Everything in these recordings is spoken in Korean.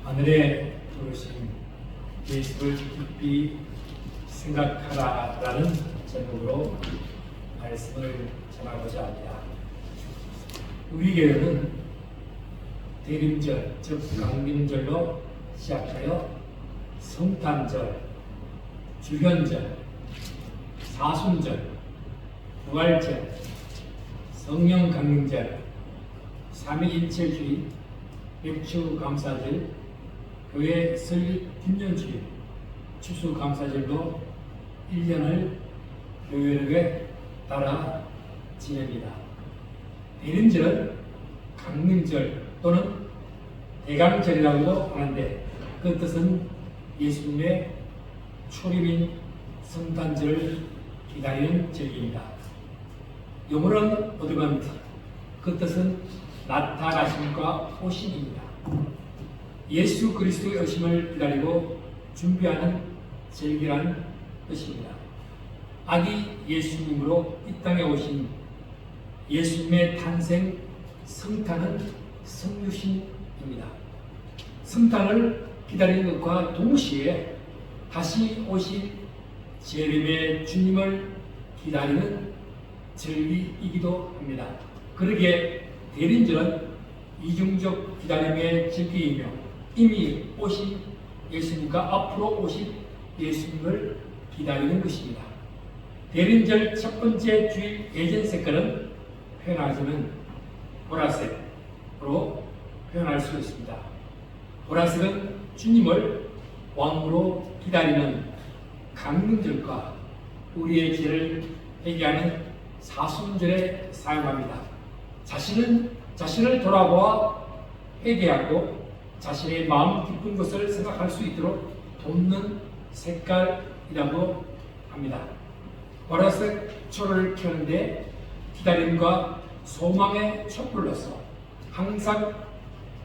하늘에 부르신 예수를 깊이 생각하라라는 제목으로 말씀을 전하고자 합니다. 우리 교회는 대림절, 즉 강림절로 시작하여 성탄절, 주현절, 사순절, 부활절, 성령 강림절, 삼위일체주의, 백추감사절, 교회 설립 김년주일, 추수감사절로 1년을 교회력에 따라 지냅니다. 대림절은 강림절 또는 대강절이라고도 하는데 그 뜻은 예수님의 초림인 성탄절을 기다리는 절기입니다. 영어로는 어드벤트, 그 뜻은 나타나심과 오심입니다. 예수 그리스도의 오심을 기다리고 준비하는 절기라는 뜻입니다. 아기 예수님으로 이 땅에 오신 예수님의 탄생 성탄은 성유신입니다. 성탄을 기다리는 것과 동시에 다시 오실 재림의 주님을 기다리는 절기이기도 합니다. 그러기에 대림절은 이중적 기다림의 절기이며 이미 오신 예수님과 앞으로 오실 예수님을 기다리는 것입니다. 대림절 첫 번째 주일 예전 색깔은 표현하자면 보라색으로 표현할 수 있습니다. 보라색은 주님을 왕으로 기다리는 강림절과 우리의 죄를 회개하는 사순절에 사용합니다. 자신을 돌아보아 회개하고 자신의 마음 깊은 것을 생각할 수 있도록 돕는 색깔이라고 합니다. 보라색 초를 켜는데 기다림과 소망의 촛불로서 항상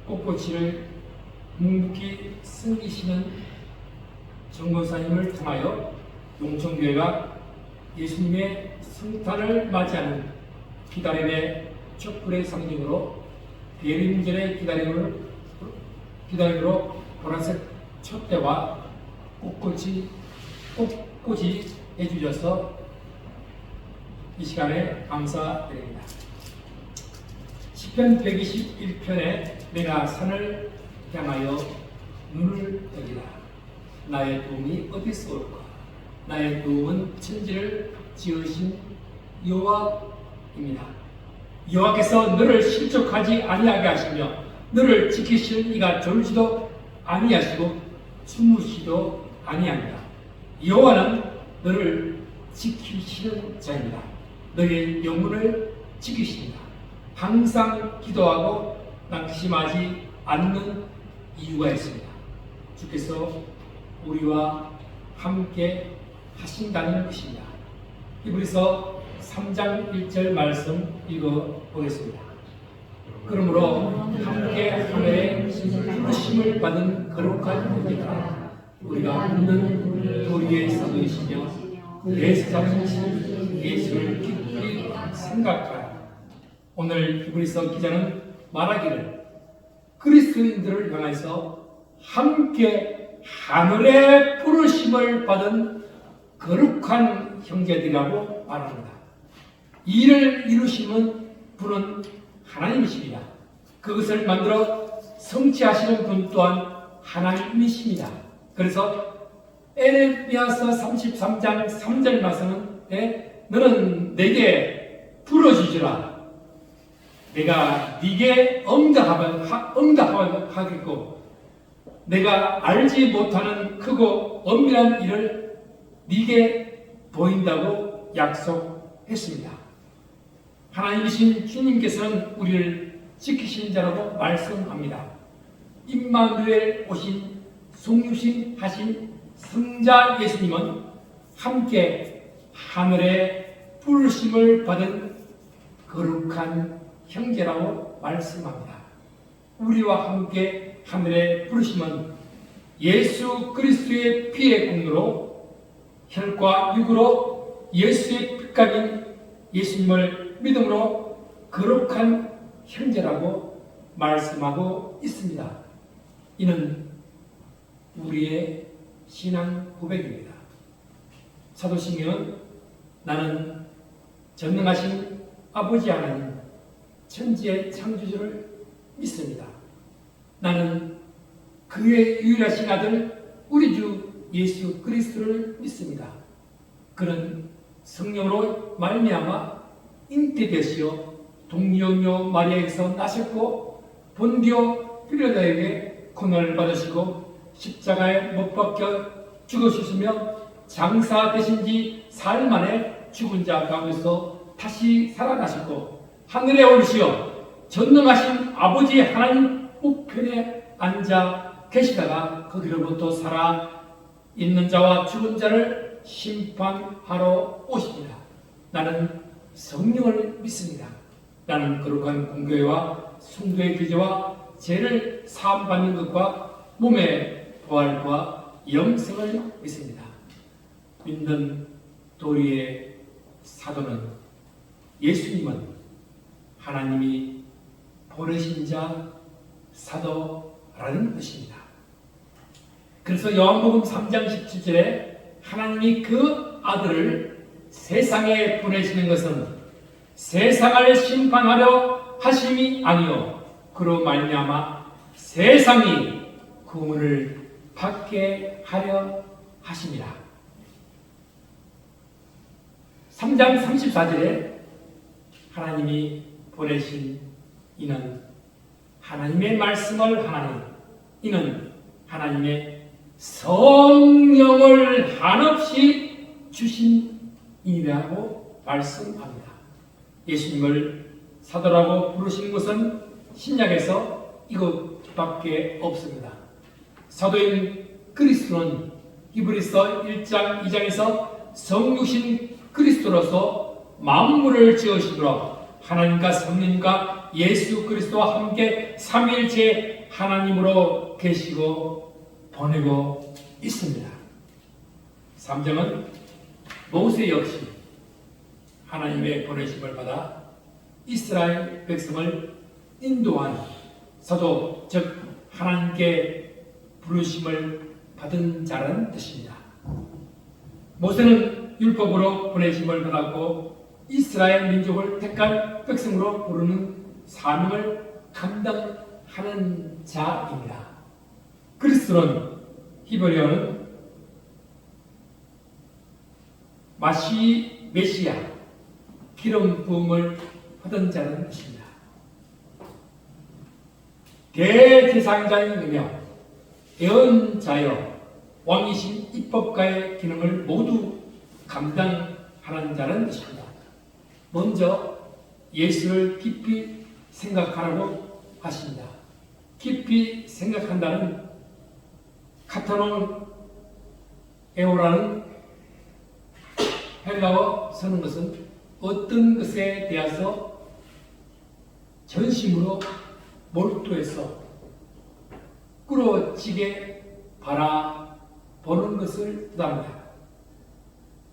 꽃꽂이를 묵묵히 숨기시는 정권사님을 통하여 용천교회가 예수님의 성탄을 맞이하는 기다림의 촛불의 상징으로 대림절의 기다림으로 보라색 촛대와 꽃꽂이 해주셔서 이 시간에 감사드립니다. 시편 121편에 내가 산을 향하여 눈을 뜨리라. 나의 도움이 어디서 올까? 나의 도움은 천지를 지으신 여호와입니다. 여호와께서 너를 실족하지 아니하게 하시며 너를 지키시는 이가 졸지도 아니하시고 주무시도 아니합니다. 여호와는 너를 지키시는 자입니다. 너의 영혼을 지키십니다. 항상 기도하고 낙심하지 않는 이유가 있습니다. 주께서 우리와 함께 하신다는 것입니다. 히브리서 3장 1절 말씀 읽어보겠습니다. 그러므로 함께 하늘에 부르심을 받은 거룩한 형제들아, 우리가 묻는 도리에 서 계시며 내 세상이신 예수를 깊이 생각하라. 오늘 히브리서 기자는 말하기를 그리스도인들을 향해서 함께 하늘의 부르심을 받은 거룩한 형제들이라고 말합니다. 이를 이루시는 분은 하나님이십니다. 그것을 만들어 성취하시는 분 또한 하나님이십니다. 그래서 에레미야서 33장 3절 말씀에 너는 내게 부르짖으라. 내가 네게 응답하겠고 내가 알지 못하는 크고 엄밀한 일을 네게 보인다고 약속했습니다. 하나님이신 주님께서는 우리를 지키신 자라고 말씀합니다. 임마누엘 오신 성육신 하신 성자 예수님은 함께 하늘의 부르심을 받은 거룩한 형제라고 말씀합니다. 우리와 함께 하늘의 부르심은 예수 그리스도의 피의 공로로 혈과 육으로 예수의 빛감인 예수님을 믿음으로 거룩한 형제라고 말씀하고 있습니다. 이는 우리의 신앙 고백입니다. 사도 시meon은 나는 전능하신 아버지 하나님 천지의 창조주를 믿습니다. 나는 그의 유일하신 아들 우리 주 예수 그리스도를 믿습니다. 그는 성령으로 말미암아 잉태되시어 동정녀 마리아에게서 나셨고 본디오 빌라도에게 고난을 받으시고 십자가에 못 박혀 죽으셨으며 장사되신 지 사흘 만에 죽은 자 가운데서 다시 살아나셨고 하늘에 오르시어 전능하신 아버지 하나님 우편에 앉아 계시다가 거기로부터 살아 있는 자와 죽은 자를 심판하러 오십니다. 나는 성령을 믿습니다. 나는 거룩한 공교회와 성도의 교제와 죄를 사함받는 것과 몸의 부활과 영생을 믿습니다. 믿는 도리의 사도는 예수님은 하나님이 보내신 자 사도라는 뜻입니다. 그래서 요한복음 3장 17절에 하나님이 그 아들을 세상에 보내시는 것은 세상을 심판하려 하심이 아니요 그로 말미암아 세상이 구원을 받게 하려 하심이라. 3장 34절에 하나님이 보내신 이는 하나님의 말씀을 하나니 이는 하나님의 성령을 한없이 주신 이라고 말씀합니다. 예수님을 사도라고 부르신 것은 신약에서 이것밖에 없습니다. 사도인 그리스도는 히브리서 1장 2장에서 성육신 그리스도로서 만물을 지으시므로 하나님과 성령과 예수 그리스도와 함께 삼위일체 하나님으로 계시고 보내고 있습니다. 3장은 모세 역시 하나님의 보내심을 받아 이스라엘 백성을 인도한 사도, 즉 하나님께 부르심을 받은 자라는 뜻입니다. 모세는 율법으로 보내심을 받았고 이스라엘 민족을 택한 백성으로 부르는 사명을 감당하는 자입니다. 그리스도는 히브리어는 메시아, 기름 부음을 받은 자라는 뜻입니다. 대제사장이며 예언자여 왕이신 입법가의 기능을 모두 감당하는 자라는 뜻입니다. 먼저 예수를 깊이 생각하라고 하십니다. 깊이 생각한다는 카타론 에오라는 헬라어 쓰는 것은 어떤 것에 대해서 전심으로 몰두해서 꾸러지게 바라보는 것을 뜻합니다.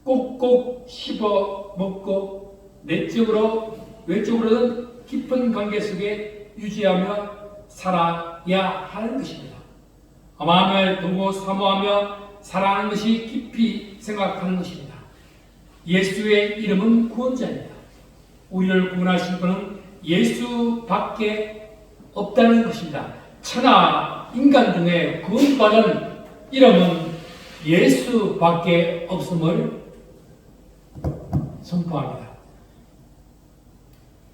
꼭꼭 씹어 먹고 내적으로 외적으로는 깊은 관계 속에 유지하며 살아야 하는 것입니다. 아마하며 두고 사모하며 살아가는 것이 깊이 생각하는 것입니다. 예수의 이름은 구원자입니다. 우리를 구원하신 분은 예수밖에 없다는 것입니다. 천하 인간 중에 구원받은 이름은 예수밖에 없음을 선포합니다.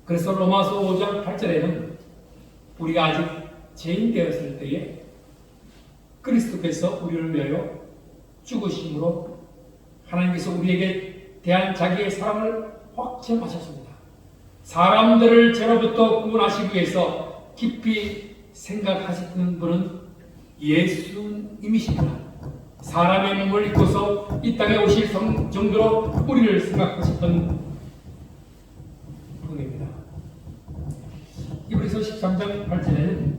그래서 로마서 5장 8절에는 우리가 아직 죄인 되었을 때에 그리스도께서 우리를 위하여 죽으심으로 하나님께서 우리에게 대한 자기의 사랑을 확증하셨습니다. 사람들을 죄로부터 구원하시기 위해서 깊이 생각하시는 분은 예수님이십니다. 사람의 몸을 입고서 이 땅에 오실 정도로 우리를 생각하셨던 분입니다. 히브리서 13장 8절에는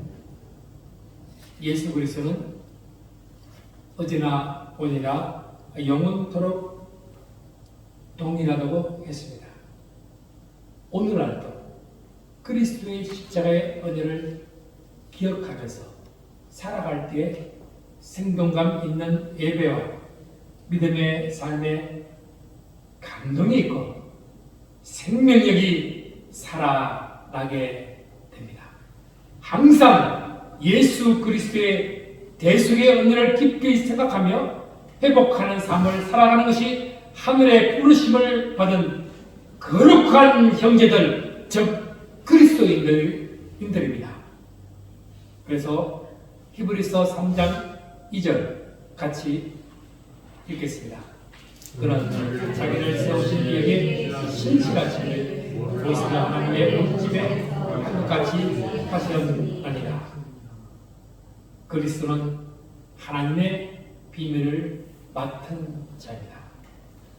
예수 그리스도는 어제나 오늘이나 영원토록 동일하다고 했습니다. 오늘날도 그리스도의 십자가의 은혜를 기억하면서 살아갈 때에 생동감 있는 예배와 믿음의 삶에 감동이 있고 생명력이 살아나게 됩니다. 항상 예수 그리스도의 대속의 은혜를 깊이 생각하며 회복하는 삶을 살아가는 것이 하늘의 부르심을 받은 거룩한 형제들, 즉 그리스도인들입니다. 그래서 히브리서 3장 2절 같이 읽겠습니다. 그는 자기를 세우신 이에게 신실하심을 모세가 하나님의 온집에 한것같이 하시었느니라. 그리스도는 하나님의 비밀을 맡은 자입니다.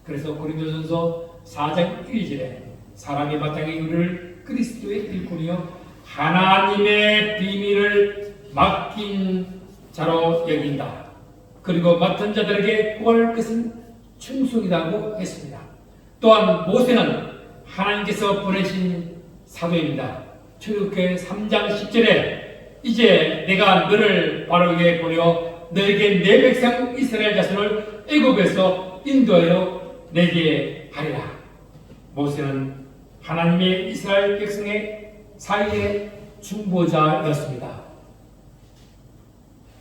그래서 고린도전서 4장 1절에 사람이 마땅히 이를 그리스도의 일꾼이요 하나님의 비밀을 맡긴 자로 여긴다. 그리고 맡은 자들에게 구할 것은 충성이라고 했습니다. 또한 모세는 하나님께서 보내신 사도입니다. 출애굽기 3장 10절에 이제 내가 너를 바로에게 보내어 너에게 내 백성 이스라엘 자손을 애굽에서 인도하여 내게 하리라. 모세는 하나님의 이스라엘 백성의 사이의 중보자였습니다.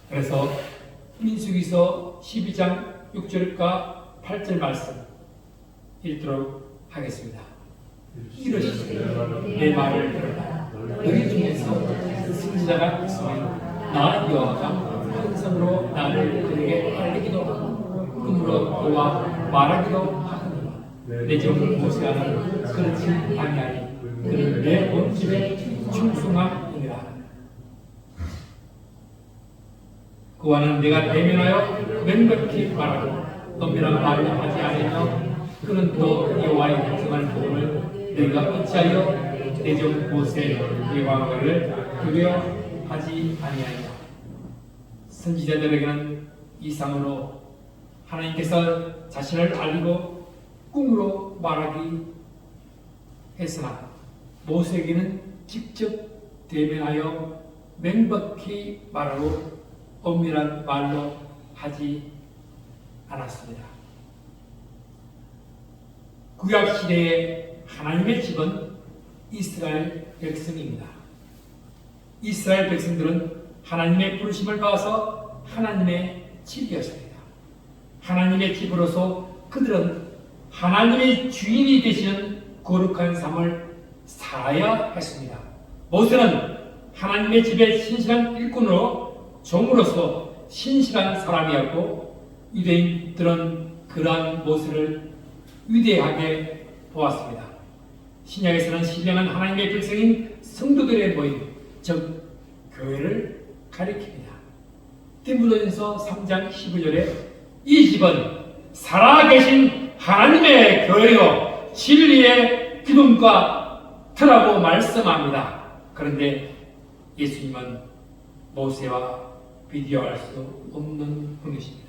그래서 민수기서 12장 6절과 8절 말씀 읽도록 하겠습니다. 이러시되 내 말을 들어라. 너희 중에서 승자가 있으면 나 여호와가 한 손으로 나를 그에게 알리기도 하고 꿈으로 그와 말하기도 하거니와 내 종 모세아는 그렇지 아니하니 그는 내 본집에 충성함이니라. 그와는 내가 대면하여 명백히 말하고 엄밀한 말을 하지 아니하며 그는 또 여호와의 백성을 복음을 내가 어찌하여 내 종 모세의 예왕을 두려워하지 아니하냐. 선지자들에게는 이상으로 하나님께서 자신을 알리고 꿈으로 말하기 했으나 모세에게는 직접 대면하여 명백히 말하고 엄밀한 말로 하지 않았습니다. 구약 시대의 하나님의 집은 이스라엘 백성입니다. 이스라엘 백성들은 하나님의 부르심을 받아서 하나님의 집이었습니다. 하나님의 집으로서 그들은 하나님의 주인이 되시는 거룩한 삶을 살아야 했습니다. 모세는 하나님의 집의 신실한 일꾼으로 종으로서 신실한 사람이었고 유대인들은 그러한 모세를 위대하게 보았습니다. 신약에서는 신령한 하나님의 백성인 성도들의 모임, 즉 교회를 가리킵니다. 디모데전서 3장 15절에 이 집은 살아계신 하나님의 교회요 진리의 기둥과 터라고 말씀합니다. 그런데 예수님은 모세와 비교할 수 없는 분이십니다.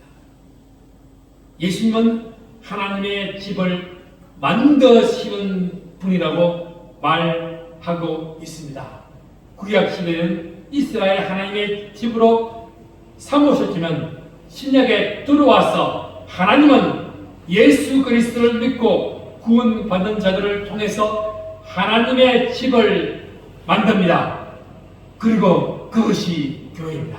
예수님은 하나님의 집을 만드시는 분이라고 말하고 있습니다. 구약 시대는 이스라엘 하나님의 집으로 삼으셨지만 신약에 들어와서 하나님은 예수 그리스도를 믿고 구원받은 자들을 통해서 하나님의 집을 만듭니다. 그리고 그것이 교회입니다.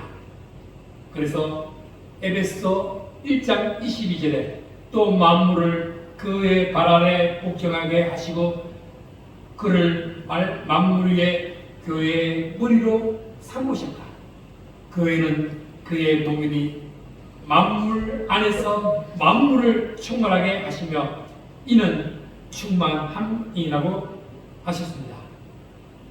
그래서 에베소 1장 22절에 또 만물을 그의 발 아래 복종하게 하시고 그를 만물 위에 교회의 머리로 삼으셨다. 교회는 그의 몸이니 만물 안에서 만물을 충만하게 하시며 이는 충만함이라고 하셨습니다.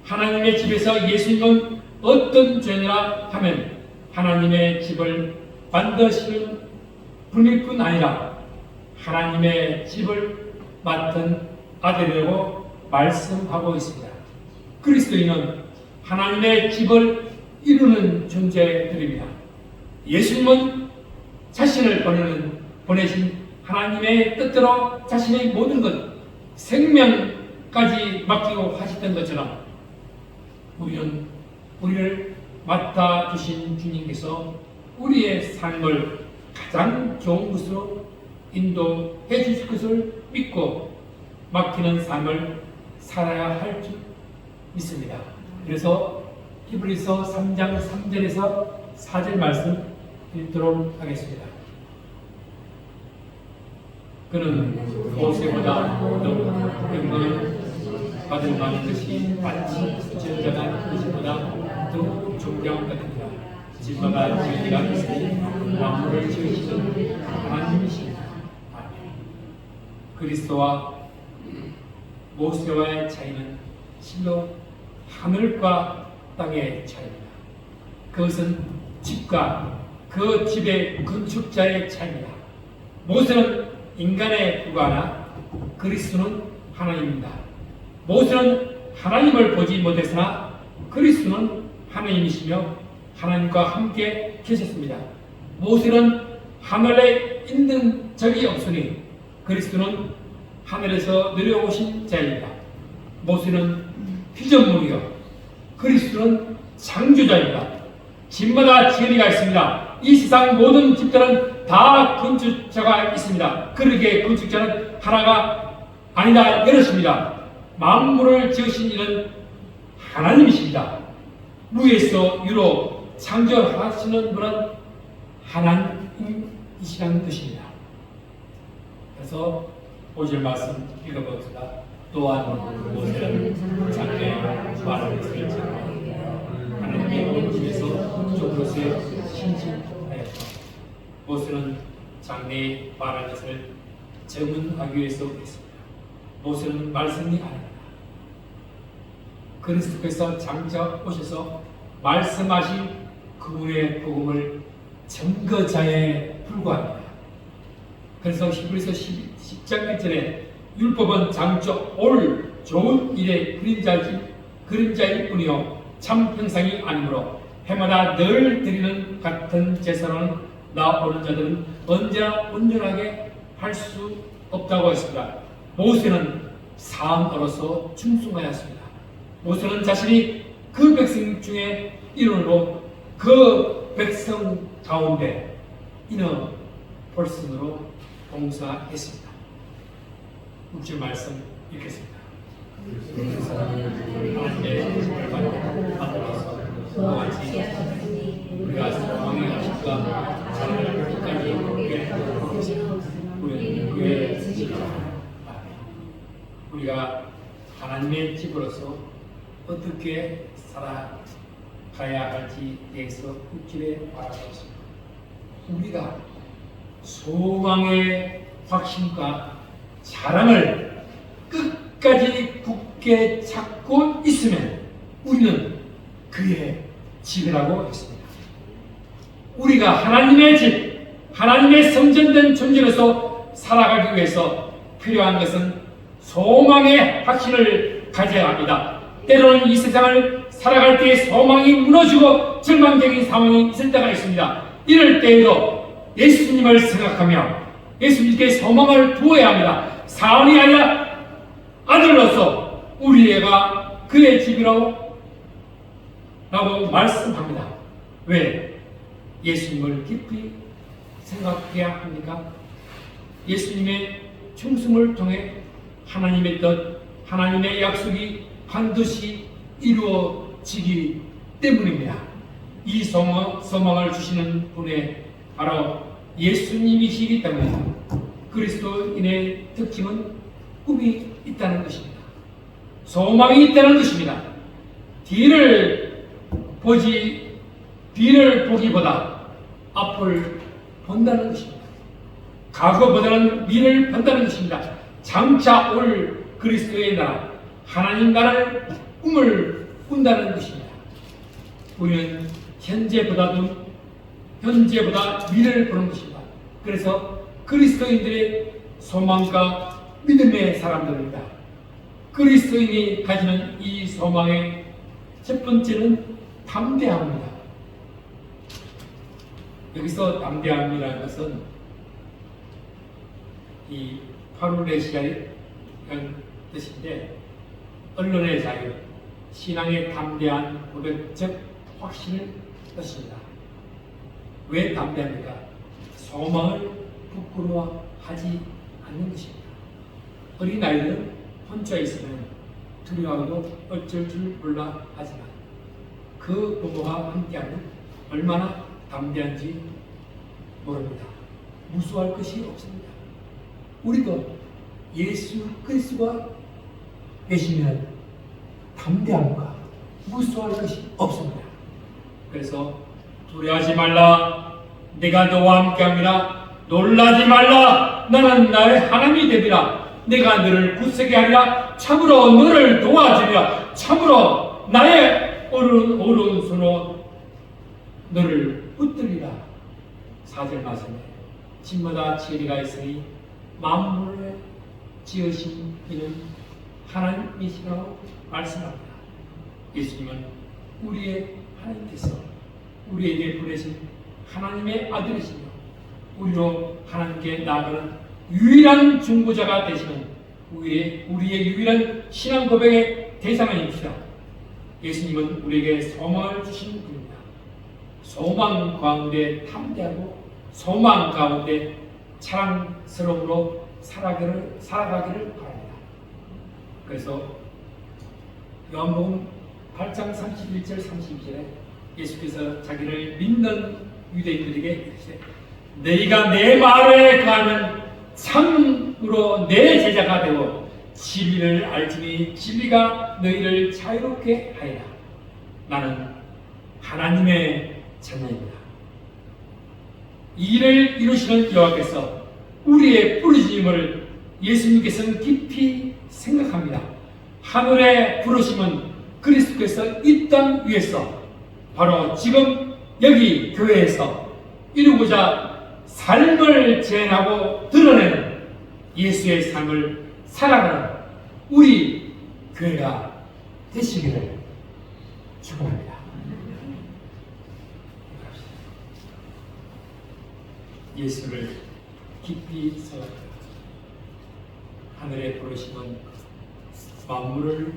하나님의 집에서 예수님은 어떤 죄냐 하면 하나님의 집을 만드시는 분일 뿐 아니라 하나님의 집을 맡은 아들이라고 말씀하고 있습니다. 그리스도인은 하나님의 집을 이루는 존재들입니다. 예수님은 자신을 보내신 하나님의 뜻대로 자신의 모든 것, 생명까지 맡기고 하셨던 것처럼 우리를 맡아주신 주님께서 우리의 삶을 가장 좋은 것으로 인도해 주실 것을 믿고 맡기는 삶을 살아야 할 줄 믿습니다. 그래서 히브리서 3장 3절에서 4절 말씀 읽도록 하겠습니다. 그는 모세보다 더 영광을 받을 만한 것이 마치 전자가 그것보다 더 존경받으니라. 집마다 진리가 있으니 만물을 지으시는 하나님이십니다. 아멘. 그리스도와 모세와의 차이는 실로 하늘과 땅의 차이입니다. 그것은 집과 그 집의 건축자의 차이입니다. 모세는 인간에 불과하나 그리스도는 하나님입니다. 모세는 하나님을 보지 못했으나 그리스도는 하나님이시며 하나님과 함께 계셨습니다. 모세는 하늘에 있는 적이 없으니 그리스도는 하늘에서 내려오신 자입니다. 모세는 피조물이요 그리스도는 창조자입니다. 집마다 진리가 있습니다. 이 세상 모든 집들은 다 건축자가 있습니다. 그러기에 건축자는 하나가 아니다 여럿입니다. 만물을 지으신 이는 하나님이십니다. 무에서 유로 창조하시는 분은 하나님이시라는 뜻입니다. 그래서 5절 말씀 읽어봅시다. 또한 모세는 장래에 말하는 것을 전하고 하나님의 온 집에서 좁것에 신실하였다. 모세는 장래에 말하는 것을 증언하기 위해서 했습니다. 모세는 말씀이 아닙니다. 그리스도께서 장차 오셔서 말씀하신 그분의 복음을 증거자에 불과합니다. 그래서 히브리서 10장 1절에 율법은 장차 올 좋은 일의 그림자일 뿐이요 참 형상이 아니므로 해마다 늘 드리는 같은 제사는 나오는 자들은 언제나 온전하게 할 수 없다고 했습니다. 모세는 사함으로서 충성하였습니다. 모세는 자신이 그 백성 중에 일원으로 그 백성 가운데 이너 벌슨으로 봉사했습니다. 6절 말씀 읽겠습니다. 하나님의 집을 만들어서 그같이 우리가 사랑의 하실까 사랑을 끝까지 보게 우리는 그의 집이다. 우리가 하나님의 집으로서 어떻게 살아가야 할지 대해서 6절에 말하고 있습니다. 우리가 소망의 확신과 사랑을 끝까지 굳게 찾고 있으면 우리는 그의 집이라고 했습니다. 우리가 하나님의 집, 하나님의 성전된 존재로서 살아가기 위해서 필요한 것은 소망의 확신을 가져야 합니다. 때로는 이 세상을 살아갈 때 소망이 무너지고 절망적인 상황이 있을 때가 있습니다. 이럴 때에도 예수님을 생각하며 예수님께 소망을 두어야 합니다. 사원이 아니라 아들로서 우리 애가 그의 집이라고 말씀합니다. 왜? 예수님을 깊이 생각해야 합니까? 예수님의 충성을 통해 하나님의 뜻, 하나님의 약속이 반드시 이루어지기 때문입니다. 이 소망을 주시는 분의 바로 예수님이시기 때문에 그리스도인의 특징은 꿈이 있다는 것입니다. 소망이 있다는 것입니다. 뒤를 보기보다 앞을 본다는 것입니다. 과거보다는 미래를 본다는 것입니다. 장차 올 그리스도의 나라, 하나님 나라를 꿈을 꾼다는 것입니다. 우리는 현재보다 미래를 보는 것입니다. 그래서 그리스도인들의 소망과 믿음의 사람들입니다. 그리스도인이 가지는 이 소망의 첫 번째는 담대함입니다. 여기서 담대함이라는 것은 이 파룰레시아의 뜻인데 언론의 자유, 신앙의 담대한 고백적 확신을 뜻입니다. 왜 담대합니까? 소망을 부끄러워하지 않는 것입니다. 어린아이들은 혼자 있으면 두려워하고 어쩔 줄 몰라 하지만 그 부모와 함께하면 얼마나 담대한지 모릅니다. 무서워할 것이 없습니다. 우리도 예수 그리스도가 계시면 담대함과 무서워할 것이 없습니다. 그래서 두려워하지 말라. 내가 너와 함께함이라. 놀라지 말라. 나는 나의 하나님이 되리라. 내가 너를 굳세게 하리라. 참으로 너를 도와주리라. 참으로 나의 오른손으로 너를 붙들리라. 4절 말씀에 집마다 지혜가 있으니 만물을 지으신 이는 하나님이시라고 말씀합니다. 예수님은 우리의 하나님께서 우리에게 보내신 하나님의 아들이시며 우리로 하나님께 나아가는 유일한 중보자가 되시는 우리의 유일한 신앙 고백의 대상입니다. 예수님은 우리에게 소망을 주신 분입니다. 소망 가운데 담대하고 소망 가운데 자랑스러움으로 살아가기를 바랍니다. 그래서 요한복음 8장 31절 32절에 예수께서 자기를 믿는 유대인들에게 이르시되 너희가 내 말에 거하면 참으로 내 제자가 되고 진리를 알지니 진리가 너희를 자유롭게 하리라. 나는 하나님의 자녀입니다. 이 일을 이루시는 여호와께서 우리의 부르심을 예수님께서는 깊이 생각합니다. 하늘의 부르심은 그리스도께서 이 땅 위에서 바로 지금 여기 교회에서 이루고자 삶을 재현하고 드러내는 예수의 삶을 살아가는 우리 교회가 되시기를 축원합니다. 예수를 깊이 생각합니다. 하늘의 부르심은 만물을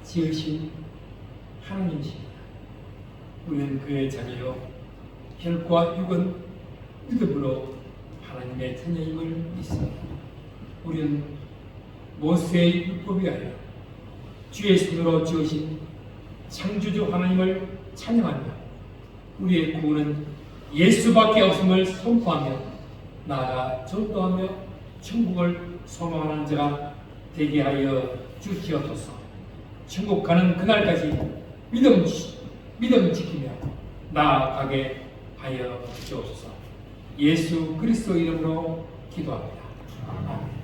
지으신 하나님이십니다. 우리는 그의 자녀요 혈과 육은 믿음으로 하나님의 자녀임을 믿습니다. 우리는 모세의 율법이 아니라 주의 손으로 지으신 창조주 하나님을 찬양하며 우리의 구원은 예수밖에 없음을 선포하며 나아가 전도하며 천국을 소망하는 자가 되게 하여 주시옵소서. 천국 가는 그날까지 믿음 지키며 나아가게 하여 주옵소서. 예수 그리스도 이름으로 기도합니다. 아멘.